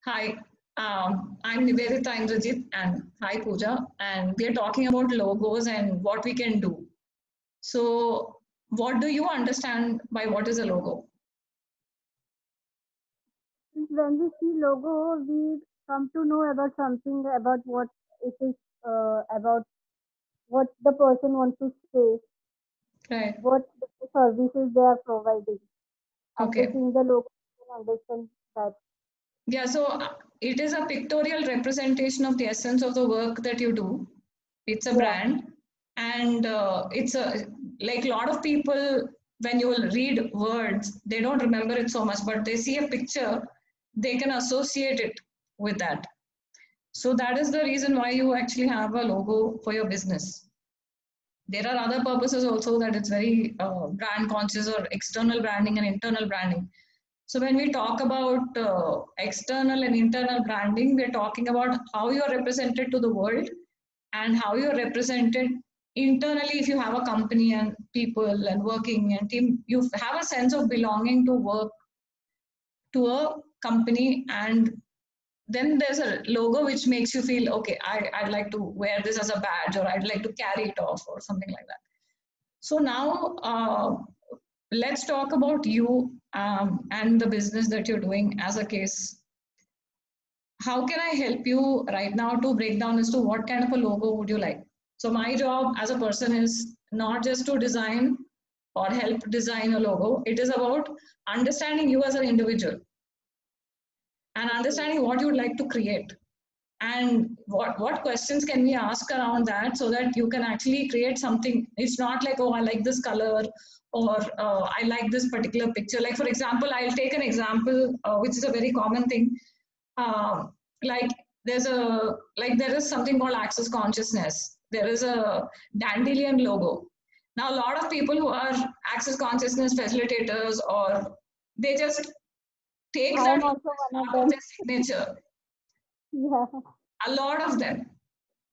Hi, I'm Nivedita Indrajit and hi Pooja, and we are talking about logos and what we can do. So, what do you understand by what is a logo? When we see logo, we come to know about something about what it is about, what the person wants to say, Right. what the services they are providing. After Okay. seeing the logo, you can understand that. Yeah, so it is a pictorial representation of the essence of the work that you do. It's a Yeah, brand, and it's a like a lot of people when you will read words, they don't remember it so much, but they see a picture, they can associate it with that. So that is the reason why you actually have a logo for your business. There are other purposes also that it's very brand conscious or external branding and internal branding. So when we talk about external and internal branding, we're talking about how you're represented to the world and how you're represented internally. If you have a company and people and working and team, you have a sense of belonging to work to a company, and then there's a logo which makes you feel okay, I'd like to wear this as a badge, or I'd like to carry it off or something like that. So now let's talk about you and the business that you're doing as a case. How can I help you right now to break down as to what kind of a logo would you like? So my job as a person is not just to design or help design a logo. It is about understanding you as an individual and okay. understanding what you would like to create, and what questions can we ask around that so that you can actually create something. It's not like, oh, I like this color, or I like this particular picture. Like for example, I'll take an example which is a very common thing. Like there is something called access consciousness. There is a dandelion logo. Now a lot of people who are access consciousness facilitators, or they just take I that am logo also as one of part of them. their signature. Yeah, A lot of them.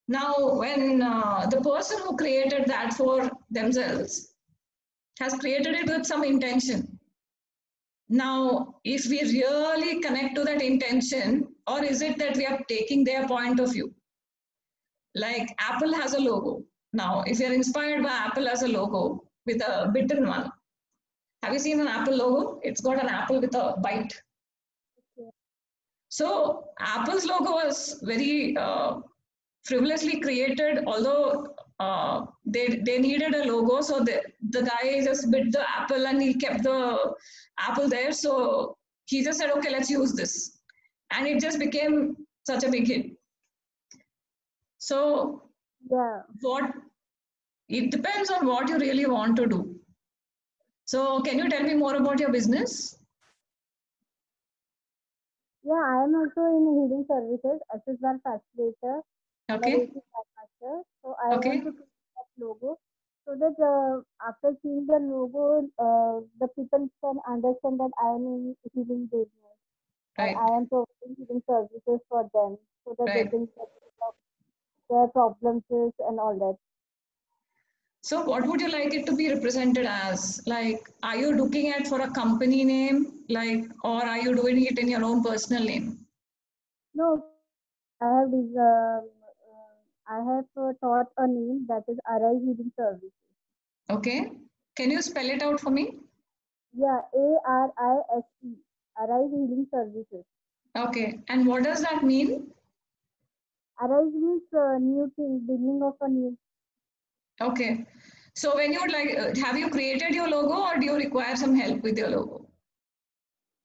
Now, when the person who created that for themselves has created it with some intention. Now, if we really connect to that intention, or is it that we are taking their point of view? Like Apple has a logo. Now, if you're inspired by Apple as a logo with a bitten one, have you seen an Apple logo? It's got an apple with a bite. okay. So Apple's logo was very frivolously created, although they needed a logo, so the guy just bit the apple and he kept the apple there. So he just said, okay, let's use this, and it just became such a big hit. So Yeah, what it depends on what you really want to do. So can you tell me more about your business? yeah. I am also in healing services, assessment facilitator, and a Okay, Reiki master. So I want okay, to create that logo so that after seeing the logo, the people can understand that I am in healing business or right, I am providing healing services for them so that they right. can get rid of their problems and all that. So what would you like it to be represented as? Like, are you looking at for a company name, like, or are you doing it in your own personal name? No, I have taught a name that is Arise Healing Services. Okay. Can you spell it out for me? Yeah, ARISE, Arise Healing Services. Okay. And what does that mean? Arise means new thing, beginning of a new. Okay. So when you would like, have you created your logo, or do you require some help with your logo?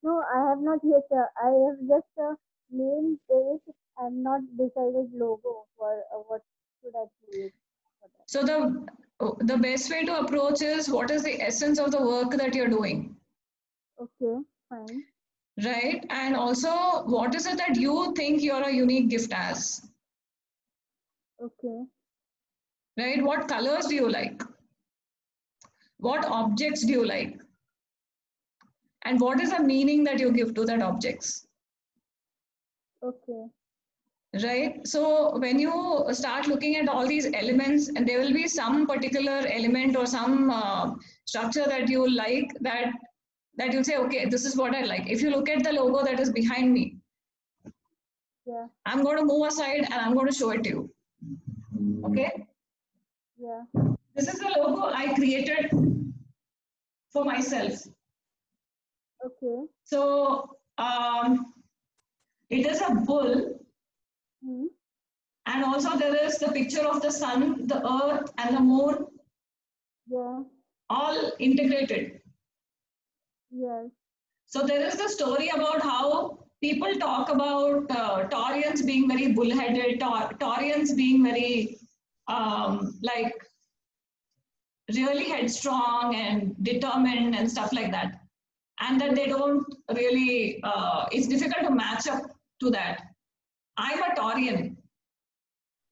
No, I have not yet. I have just named it and not decided logo for what should I create for that. So the best way to approach is what is the essence of the work that you're doing, Okay, fine. right? And also what is it that you think you're a unique gift as, Okay, right? What colors do you like? What objects do you like? And what is the meaning that you give to that objects? okay, Right. So when you start looking at all these elements, and there will be some particular element or some structure that you like, that you'll say, okay, this is what I like. If you look at the logo that is behind me, Yeah. I'm going to move aside and I'm going to show it to you. Okay. Yeah. This is the logo I created for myself. Okay. So it is a bull, Hmm. and also there is the picture of the sun, the earth, and the moon, Yeah. all integrated. Yes. So there is the story about how people talk about Taurians being very bullheaded, Taurians being very like really headstrong and determined and stuff like that, and that they don't really. It's difficult to match up to that. I'm a Taurian,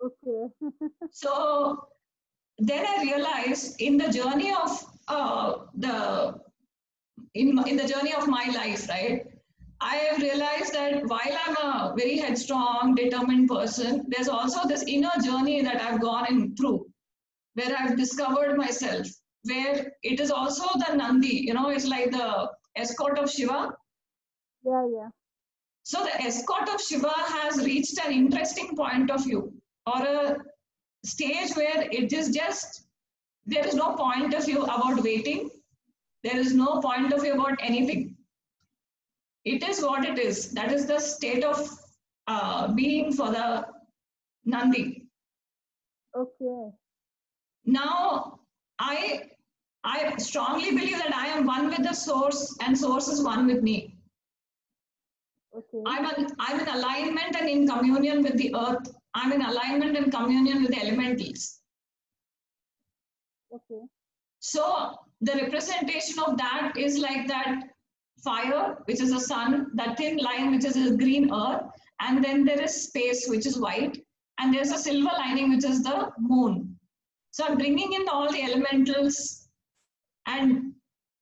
Okay. so then I realized in the journey of the in the journey of my life, right? I have realized that while I'm a very headstrong, determined person, there's also this inner journey that I've gone in through, where I've discovered myself, where it is also the Nandi, it's like the escort of Shiva. Yeah. Yeah. So the escort of Shiva has reached an interesting point of view, or a stage where it is just, there is no point of view about waiting. There is no point of view about anything. It is what it is. That is the state of being for the Nandi. Okay. Now, I I strongly believe that I am one with the source, and source is one with me. Okay. I'm in alignment and in communion with the earth. I'm in alignment and communion with the elementals. Okay. So the representation of that is like that fire, which is the sun, that thin line, which is a green earth, and then there is space, which is white, and there's a silver lining, which is the moon. So I'm bringing in all the elementals, and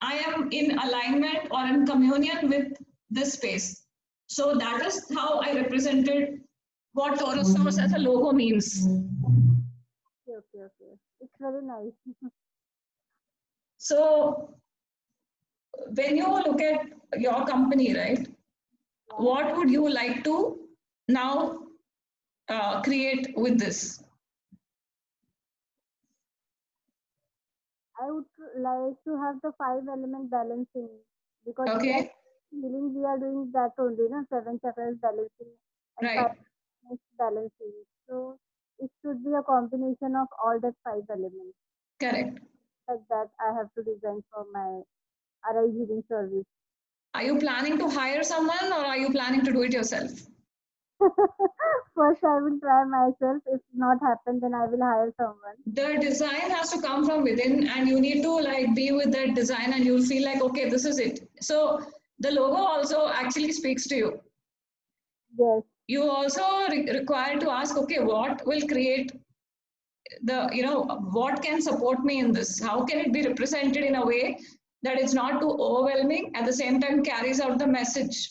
I am in alignment or in communion with this space. So that is how I represented what Taurus Source as a logo means. Okay. Okay. Okay. It's very nice. So when you look at your company, right, Yeah. what would you like to now create with this? I would like to have the 5 element balancing, because we are Okay, healing, we are doing that only, no? 7 chakras balancing and right, 5 elements balancing. So it should be a combination of all the 5 elements. correct. Like that, I have to design for my Arise Healing service. Are you planning to hire someone or are you planning to do it yourself? First, I will try myself. If not happen, then I will hire someone. The design has to come from within, and you need to like be with that design, and you'll feel like, okay, this is it. So the logo also actually speaks to you. Yes. You also require to ask, okay, what will create the, what can support me in this? How can it be represented in a way that it's not too overwhelming, at the same time carries out the message?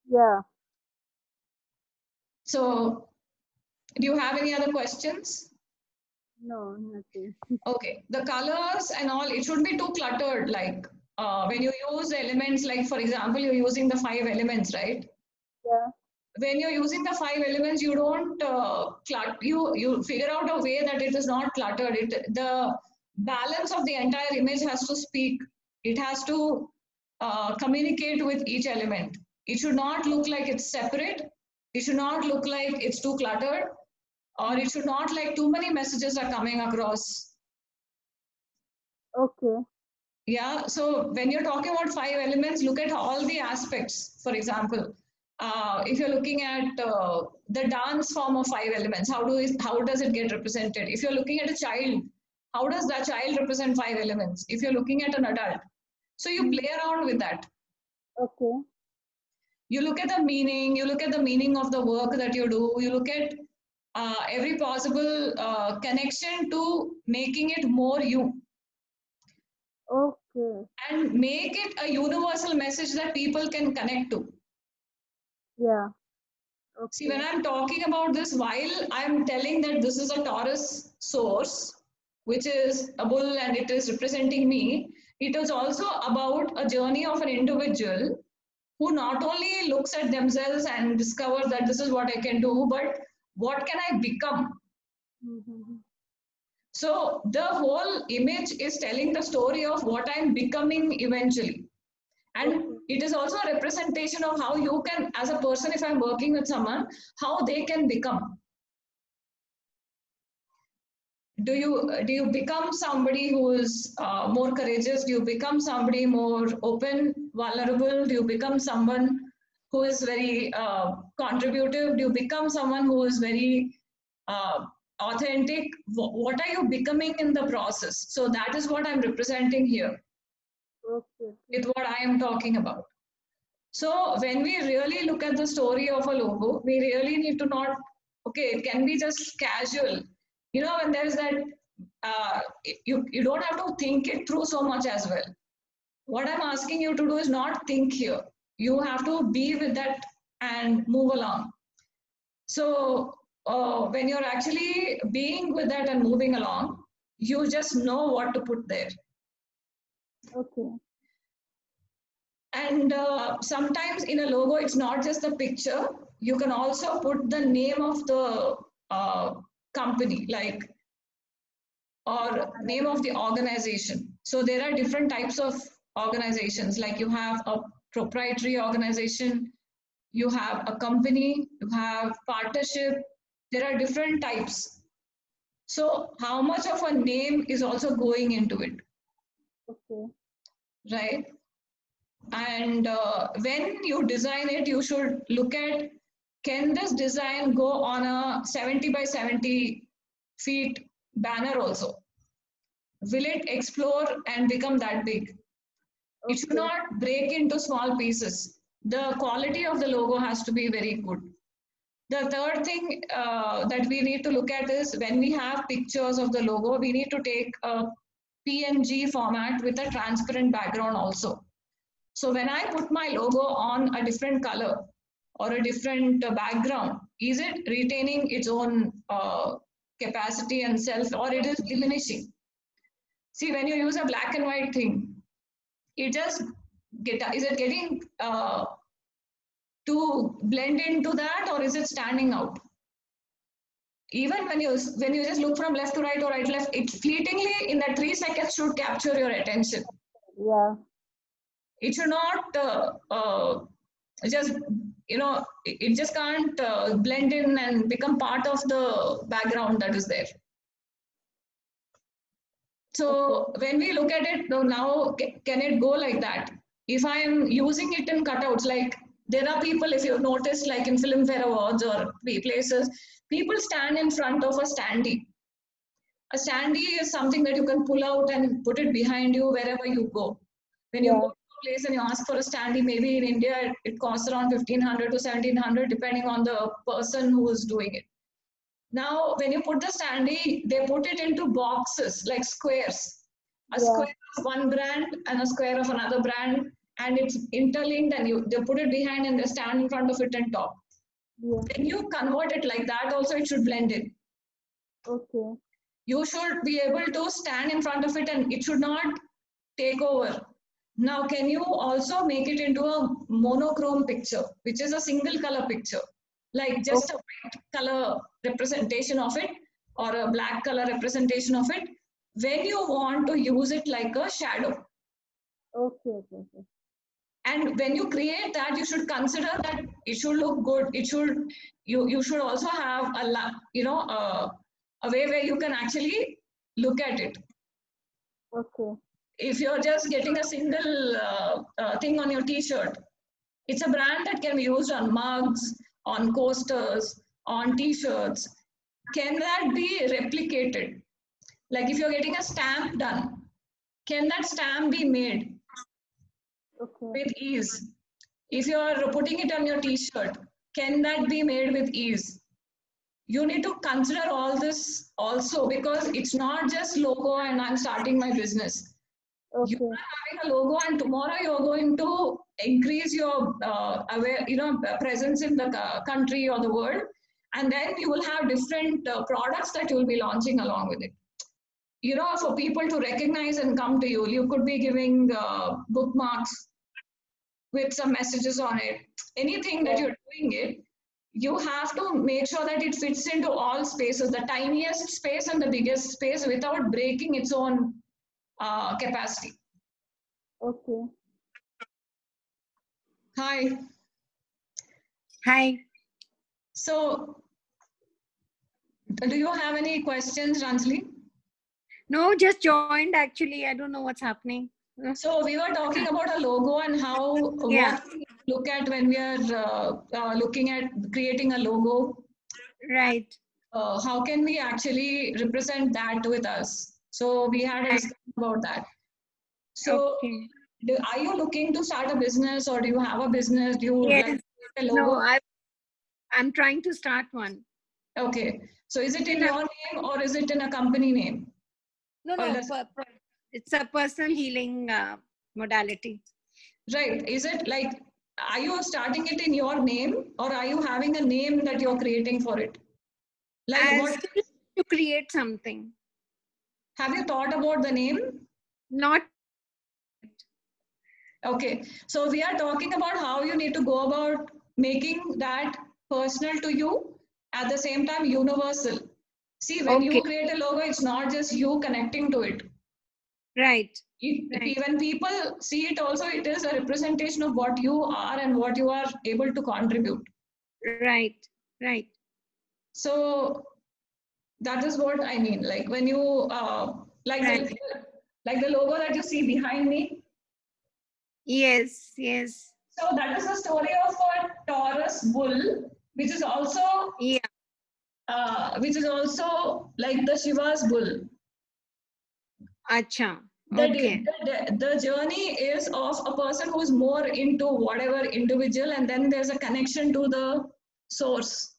Yeah. So do you have any other questions? No, nothing. Okay, the colors and all, it should be too cluttered. Like when you use elements, like for example, you're using the 5 elements, right? Yeah. When you're using the 5 elements, you don't you figure out a way that it is not cluttered. The balance of the entire image has to speak. It has to communicate with each element. It should not look like it's separate. It should not look like it's too cluttered, or it should not like too many messages are coming across. Okay. Yeah, so when you're talking about 5 elements, look at all the aspects. For example, if you're looking at the dance form of 5 elements, how does it get represented? If you're looking at a child, how does that child represent 5 elements? If you're looking at an adult, so you play around with that. Okay. You look at the meaning. You look at the meaning of the work that you do. You look at every possible connection to making it more you. Okay. And make it a universal message that people can connect to. Yeah. Okay. See, when I'm talking about this, while I'm telling that this is a Taurus source, which is a bull and it is representing me, it is also about a journey of an individual who not only looks at themselves and discovers that this is what I can do, but what can I become? Mm-hmm. So the whole image is telling the story of what I'm becoming eventually. And it is also a representation of how you can, as a person, if I'm working with someone, how they can become. Do you become somebody who is more courageous? Do you become somebody more open, vulnerable? Do you become someone who is very contributive? Do you become someone who is very uh, authentic? What are you becoming in the process? So that is what I'm representing here Okay. with what I am talking about. So when we really look at the story of a logo, we really need to not, okay, it can be just casual. You know, when there's that, you don't have to think it through so much as well. What I'm asking you to do is not think here. You have to be with that and move along. So when you're actually being with that and moving along, you just know what to put there. Okay. And sometimes in a logo, it's not just the picture. You can also put the name of the company, like, or name of the organization. So there are different types of organizations. Like you have a proprietary organization, you have a company, you have partnership. There are different types. So how much of a name is also going into it, Okay. right? And when you design it, you should look at, can this design go on a 70 by 70 feet banner also? Will it explore and become that big? It should Okay. not break into small pieces. The quality of the logo has to be very good. The third thing that we need to look at is, when we have pictures of the logo, we need to take a PNG format with a transparent background also. So when I put my logo on a different color or a different background, is it retaining its own capacity and self, or it is diminishing? See, when you use a black and white thing, it just is it getting to blend into that, or is it standing out? Even when you just look from left to right or right left, it fleetingly in that 3 seconds should capture your attention. Yeah. It should not just, it just can't blend in and become part of the background that is there. So when we look at it now, can it go like that? If I am using it in cutouts, like there are people, if you've noticed, like in Filmfare Awards or places, people stand in front of a standee. A standee is something that you can pull out and put it behind you wherever you go. When you Yeah. go to a place and you ask for a standee, maybe in India it costs around 1500 to 1700, depending on the person who is doing it. Now, when you put the standee, they put it into boxes like squares. A Yeah. square of one brand and a square of another brand, and it's interlinked, and they put it behind and they stand in front of it and talk. Yeah. When you convert it like that, also it should blend in. Okay. You should be able to stand in front of it and it should not take over. Now, can you also make it into a monochrome picture, which is a single color picture, like just a white color representation of it or a black color representation of it, when you want to use it like a shadow? Okay. Okay. And when you create that, you should consider that it should look good. It should, you should also have a way where you can actually look at it. Okay. If you're just getting a single thing on your t-shirt, it's a brand that can be used on mugs, on coasters, on t-shirts. Can that be replicated? Like if you're getting a stamp done, can that stamp be made Okay. with ease? If you're putting it on your t-shirt, can that be made with ease? You need to consider all this also, because it's not just logo and I'm starting my business. You Okay. are having a logo, and tomorrow you're going to increase your presence in the country or the world, and then you will have different products that you will be launching along with it. For people to recognize and come to you, you could be giving bookmarks, with some messages on it. Anything that you're doing it, you have to make sure that it fits into all spaces, the tiniest space and the biggest space, without breaking its own capacity. Okay. Hi. Hi. So, do you have any questions, Ranjali? No, just joined actually. I don't know what's happening. So we were talking about a logo and how Yeah. what we look at when we are looking at creating a logo. Right. How can we actually represent that with us? So we had a discussion about that. So Okay. are you looking to start a business, or do you have a business? Do you Yes. like a logo? No, I'm trying to start one. Okay. So is it in your name or is it in a company name? No, Or no. does- It's a personal healing modality. Right. Is it like, are you starting it in your name, or are you having a name that you're creating for it? Like As what, to create something. have you thought about the name? Not Okay. So we are talking about how you need to go about making that personal to you, at the same time universal. See, when you okay. create a logo, it's not just you connecting to it. Right. When people see it also, it is a representation of what you are and what you are able to contribute. Right. Right. So that is what I mean. Like when you like Right. the logo that you see behind me. Yes. Yes. So that is the story of a Taurus bull, which is also Yeah. which is also like the Shiva's bull. Acha. The, Okay. the journey is of a person who's more into whatever individual, and then there's a connection to the source.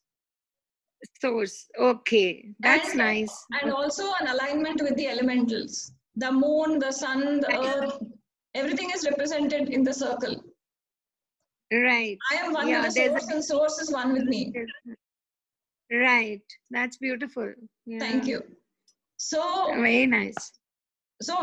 Source. Okay. That's And, nice. and also an alignment with the elementals. The moon, the sun, the earth, everything is represented in the circle. Right. I am one Yeah, with the source, and source is one with me. Right. That's beautiful. Yeah. Thank you. So, Very nice. so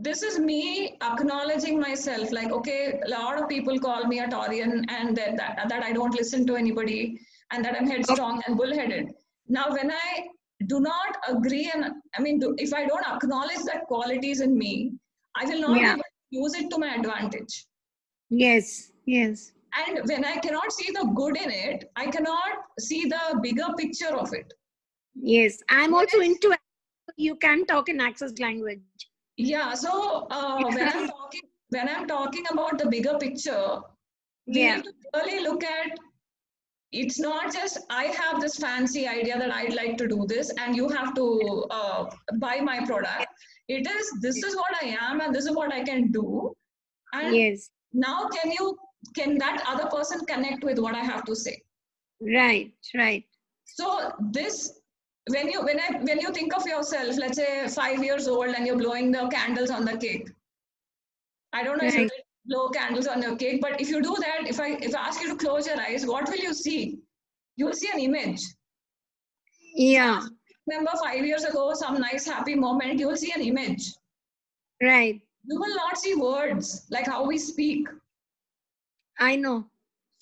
this is me acknowledging myself. Like, okay, a lot of people call me a Taurian, and that I don't listen to anybody, and that I'm headstrong and bullheaded. Now, when I do not agree, and I mean, if I don't acknowledge that qualities in me, I will not be able to use it to my advantage. Yes. Yes. And when I cannot see the good in it, I cannot see the bigger picture of it. Yes. I'm also into, you can talk in access language. Yeah. So when I'm talking about the bigger picture, we need to really look at, it's not just I have this fancy idea that I'd like to do this and you have to buy my product. It is, this is what I am and this is what I can do. And Yes. now can that other person connect with what I have to say? Right. Right. So this, when you think of yourself, let's say 5 years old, and you're blowing the candles on the cake. I don't know if you blow candles on your cake, but if you do that, if I ask you to close your eyes, what will you see? You'll see an image. Yeah. Remember 5 years ago, some nice happy moment, you will see an image. Right. You will not see words like how we speak. I know.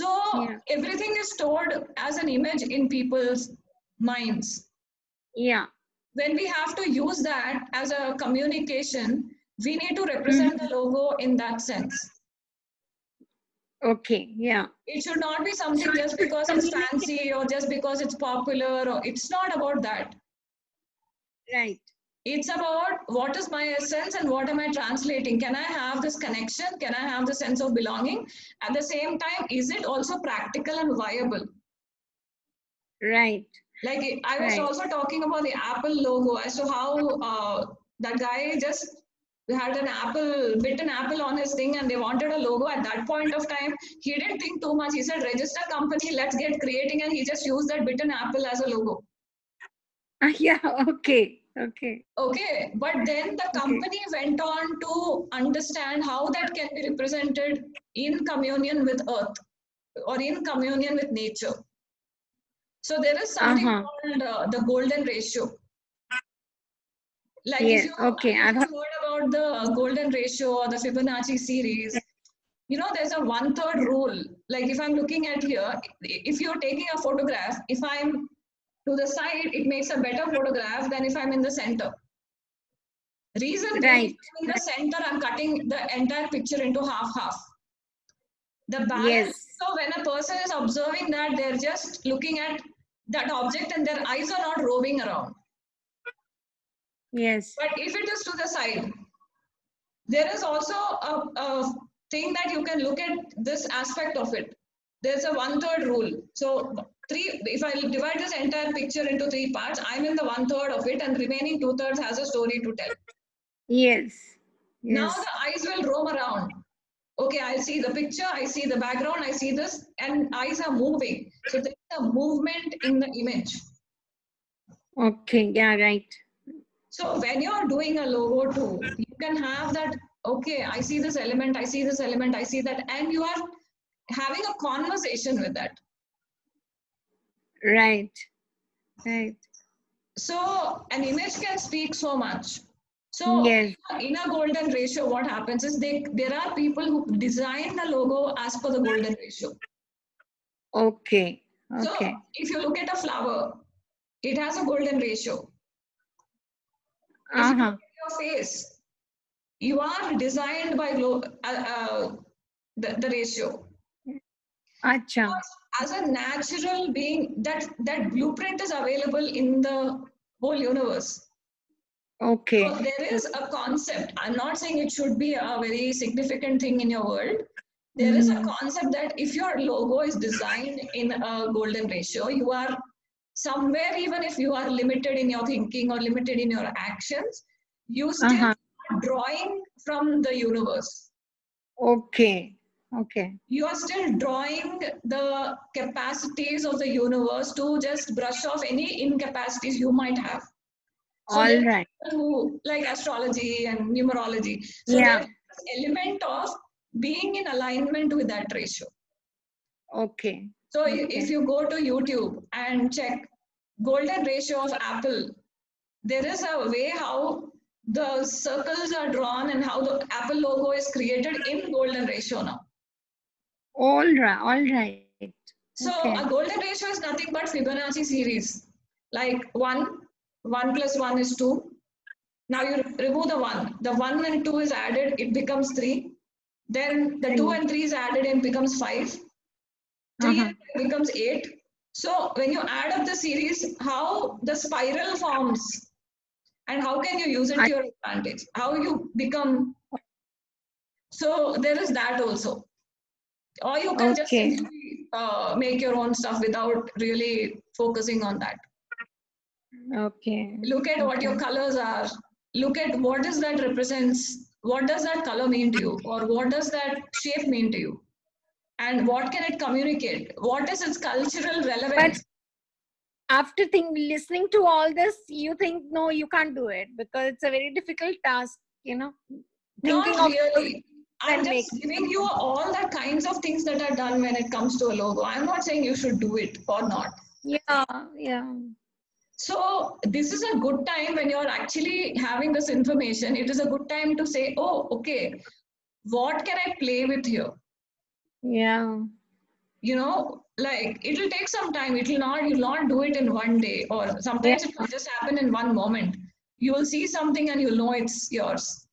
So everything is stored as an image in people's minds. Yeah. When we have to use that as a communication, we need to represent the logo in that sense. Okay. Yeah. It should not be something just because it's fancy or just because it's popular, or it's not about that. Right. It's about what is my essence and what am I translating? Can I have this connection? Can I have the sense of belonging? At the same time, is it also practical and viable? Right. Like I was also talking about the Apple logo as to how that guy just had bit an apple on his thing, and they wanted a logo at that point of time. He didn't think too much. He said, register company, let's get creating. And he just used that bitten apple as a logo. Yeah. Okay. Okay. Okay. But then the company went on to understand how that can be represented in communion with earth or in communion with nature. So there is something called the golden ratio. Like if you, okay. I've heard about the golden ratio or the Fibonacci series, there's a 1/3 rule. Like if I'm looking at here, if you're taking a photograph, if I'm to the side, it makes a better photograph than if I'm in the center. Reason being, Right. in the center, I'm cutting the entire picture into half. The balance, Yes. so when a person is observing that, they're just looking at that object and their eyes are not roving around. Yes. But if it is to the side, there is also a thing that you can look at this aspect of it. There's a 1/3 rule. So if I divide this entire picture into 3 parts, I'm in the 1/3 of it, and remaining 2/3 has a story to tell. Yes. Now Yes. the eyes will roam around. Okay, I see the picture, I see the background, I see this, and eyes are moving. So there's a movement in the image. Okay. Yeah. Right. So when you're doing a logo too, you can have that, okay, I see this element, I see this element, I see that, and you are having a conversation with that. Right. Right. So an image can speak so much. So Yes. in a golden ratio, what happens is there are people who design the logo as per the golden ratio. Okay. So Okay. if you look at a flower, it has a golden ratio. If you Uh-huh. look at your face, you are designed by the ratio. Acha. As a natural being, that blueprint is available in the whole universe. Okay. So there is a concept. I'm not saying it should be a very significant thing in your world. There is a concept that if your logo is designed in a golden ratio, you are somewhere, even if you are limited in your thinking or limited in your actions, you still Uh-huh. are drawing from the universe. Okay. Okay. You are still drawing the capacities of the universe to just brush off any incapacities you might have. So All there right. are people who like astrology and numerology. So Yeah. there's this element of being in alignment with that ratio. Okay. So Okay. if you go to YouTube and check golden ratio of Apple, there is a way how the circles are drawn and how the Apple logo is created in golden ratio now. All right. All right. So Okay. a golden ratio is nothing but Fibonacci series. Like 1 + 1 is 2. Now you remove the 1. The 1 and 2 is added, it becomes 3. Then the 2 and 3 is added and becomes 5. 3 and 5 becomes 8. So when you add up the series, how the spiral forms and how can you use it to your advantage? How you become. So there is that also. Or you can just Okay. simply make your own stuff without really focusing on that. Okay. Look at what your colors are. Look at what is that represents. What does that color mean to you? Or what does that shape mean to you? And what can it communicate? What is its cultural relevance? After listening to all this, you think, no, you can't do it because it's a very difficult task, thinking Not of really. I'm and just giving you all the kinds of things that are done when it comes to a logo. I'm not saying you should do it or not. Yeah. So this is a good time when you're actually having this information. It is a good time to say, oh, okay, what can I play with here? Yeah. Like it'll take some time. You'll not do it in one day, or sometimes it will just happen in one moment. You will see something and you'll know it's yours.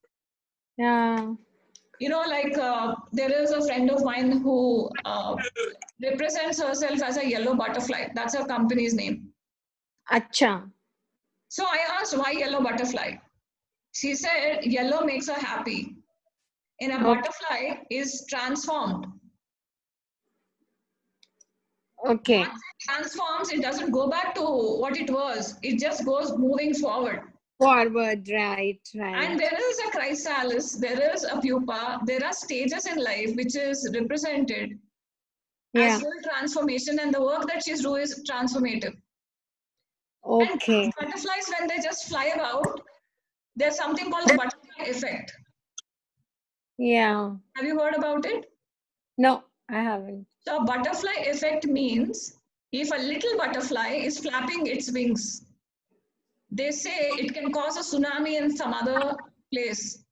Yeah. Like there is a friend of mine who represents herself as a yellow butterfly. That's her company's name. Acha. So I asked, why yellow butterfly? She said yellow makes her happy. And a butterfly is transformed. Okay. Once it transforms, it doesn't go back to what it was. It just goes moving forward. Forward, right. And there is a chrysalis, there is a pupa, there are stages in life which is represented as full transformation, and the work that she's doing is transformative. Okay. And butterflies, when they just fly about, there's something called the butterfly effect. Yeah. Have you heard about it? No, I haven't. So butterfly effect means if a little butterfly is flapping its wings, they say it can cause a tsunami in some other place.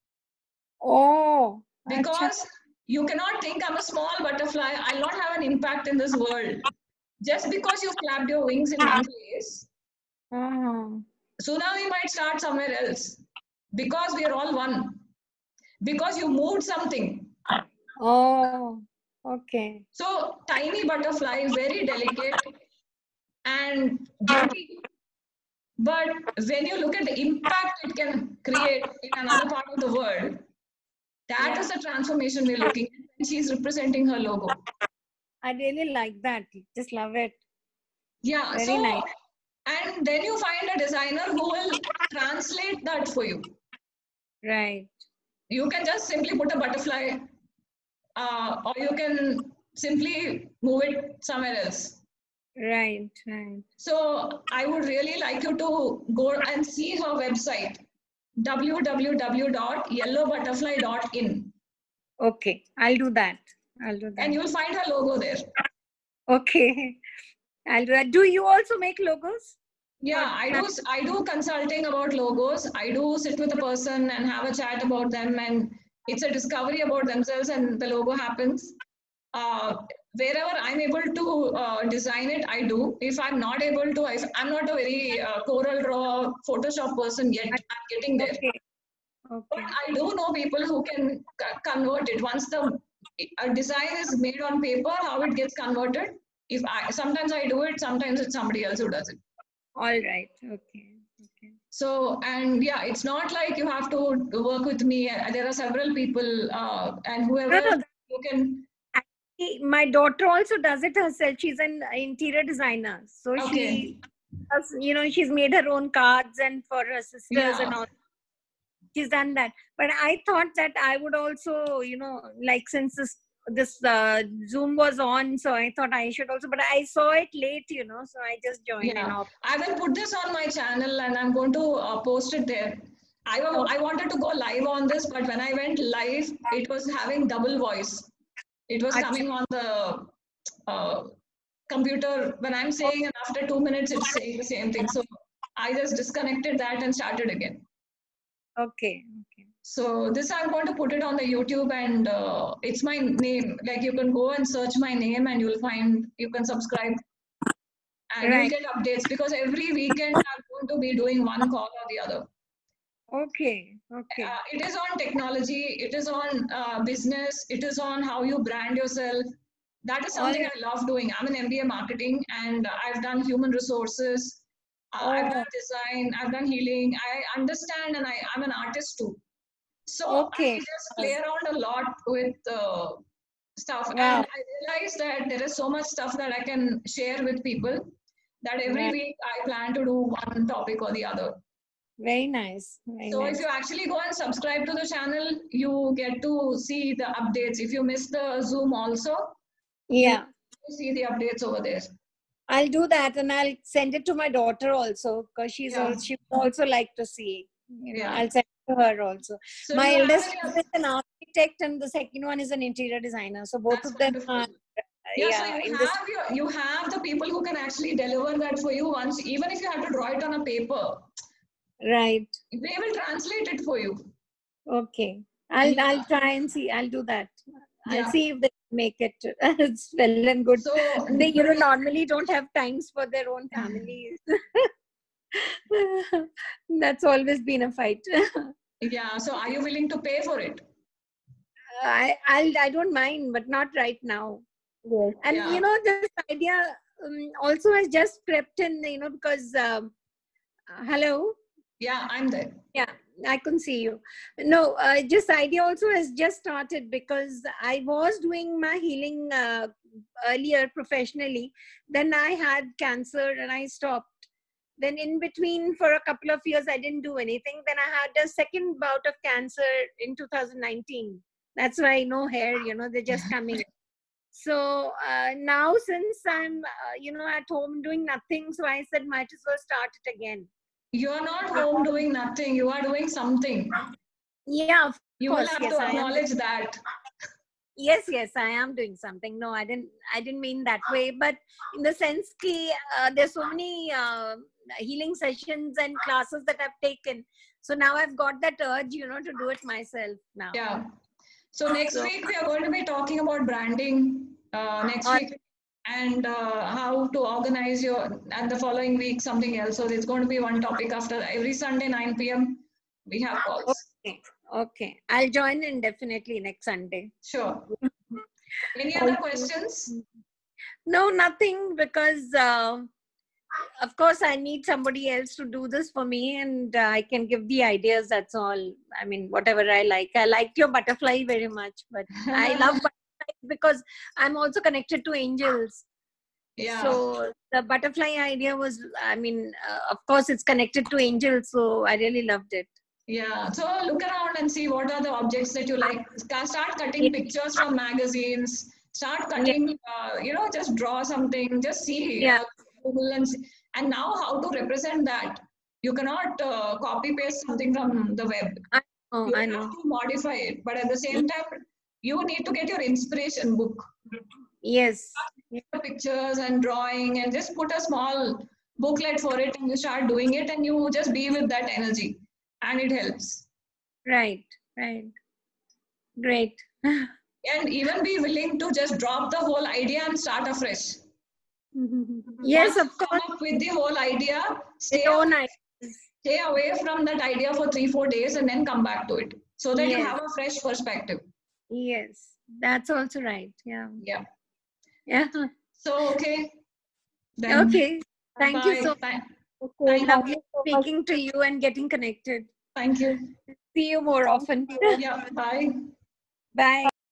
Oh. Because You cannot think I'm a small butterfly. I'll not have an impact in this world. Just because you flapped your wings in one place, tsunami might start somewhere else. Because we are all one. Because you moved something. Oh, okay. So tiny butterfly, very delicate and beauty. But when you look at the impact it can create in another part of the world, that is the transformation we're looking at when she's representing her logo. I really like that. Just love it. Yeah. Very So, nice. and then you find a designer who will translate that for you. Right. You can just simply put a butterfly, or you can simply move it somewhere else. Right. Right. So I would really like you to go and see her website, www.yellowbutterfly.in. Okay. I'll do that. I'll do that. And you'll find her logo there. Okay. I'll do that. Do you also make logos? Yeah, I do consulting about logos. I do sit with a person and have a chat about them, and it's a discovery about themselves, and the logo happens. Wherever I'm able to design it, I do. If I'm not able to, if I'm not a very Corel Draw Photoshop person yet, I'm getting there. Okay. But I do know people who can convert it. Once the design is made on paper, how it gets converted. Sometimes I do it, sometimes it's somebody else who does it. All right. Okay. Okay. So, and yeah, it's not like you have to work with me. There are several people, and whoever you can. My daughter also does it herself. She's an interior designer. So Okay. she's made her own cards and for her sisters and all. She's done that. But I thought that I would also, like since this Zoom was on, so I thought I should also, but I saw it late, so I just joined in. I will put this on my channel and I'm going to post it there. I wanted to go live on this, but when I went live, it was having double voice. It was coming on the computer when I'm saying, and after 2 minutes, it's saying the same thing. So I just disconnected that and started again. Okay. So this I'm going to put it on the YouTube, and it's my name. Like you can go and search my name and you can subscribe and you'll get updates, because every weekend I'm going to be doing one call or the other. Okay. It is on technology, it is on business, it is on how you brand yourself. That is something I love doing. I'm an MBA marketing and I've done human resources. I've done design, I've done healing. I understand, and I'm an artist too. So I just play around a lot with stuff. And I realized that there is so much stuff that I can share with people that every week I plan to do one topic or the other. Very nice. If you actually go and subscribe to the channel, you get to see the updates. If you miss the Zoom also, you see the updates over there. I'll do that, and I'll send it to my daughter also, because she would also like to see. I'll send it to her also. So my eldest is an architect, and the second one is an interior designer. So both of them are. So you have the people who can actually deliver that for you once, even if you have to draw it on a paper. Right. They will translate it for you. Okay. I'll try and see. I'll do that. I'll see if they make it. It's well and good. So they normally don't have times for their own families. That's always been a fight. Yeah. So are you willing to pay for it? I don't mind, but not right now. Yes. And this idea also has just crept in, because hello. Yeah, I'm there. Yeah, I couldn't see you. No, this idea also has just started because I was doing my healing earlier professionally. Then I had cancer and I stopped. Then in between for a couple of years, I didn't do anything. Then I had a second bout of cancer in 2019. That's why no hair, they're just coming. So now since I'm, at home doing nothing, so I said, might as well start it again. You're not home doing nothing. You are doing something. Yeah, of you course. Will have to acknowledge that. Yes, I am doing something. No, I didn't mean that way. But in the sense that there's so many healing sessions and classes that I've taken. So now I've got that urge, to do it myself now. Yeah. So next week we are going to be talking about branding next week, and how to organize your, and the following week something else. So there's going to be one topic after every Sunday 9 p.m. we have calls. Okay. I'll join in definitely next Sunday. Sure. Any other questions? No, nothing, because of course I need somebody else to do this for me, and I can give the ideas. That's all. I mean, whatever I like. I liked your butterfly very much, but I love butterflies because I'm also connected to angels. Yeah. So the butterfly idea was, I mean, of course it's connected to angels. So I really loved it. Yeah, so look around and see what are the objects that you like. Start cutting pictures from magazines. Start cutting, just draw something. Just see Google and see. And now how to represent that. You cannot copy paste something from the web. You have to modify it. But at the same time, you need to get your inspiration book. Yes. Pictures and drawing, and just put a small booklet for it, and you start doing it, and you just be with that energy. And it helps. Right. Great. And even be willing to just drop the whole idea and start afresh. Yes, once of course. Come up with the whole idea, stay away from that idea for 3-4 days and then come back to it, so that you have a fresh perspective. Yes, that's also right. Yeah. So, okay. Then, okay. Thank you so much. Okay, Lovely speaking to you and getting connected. Thank you. See you more often. Yeah, bye. Bye.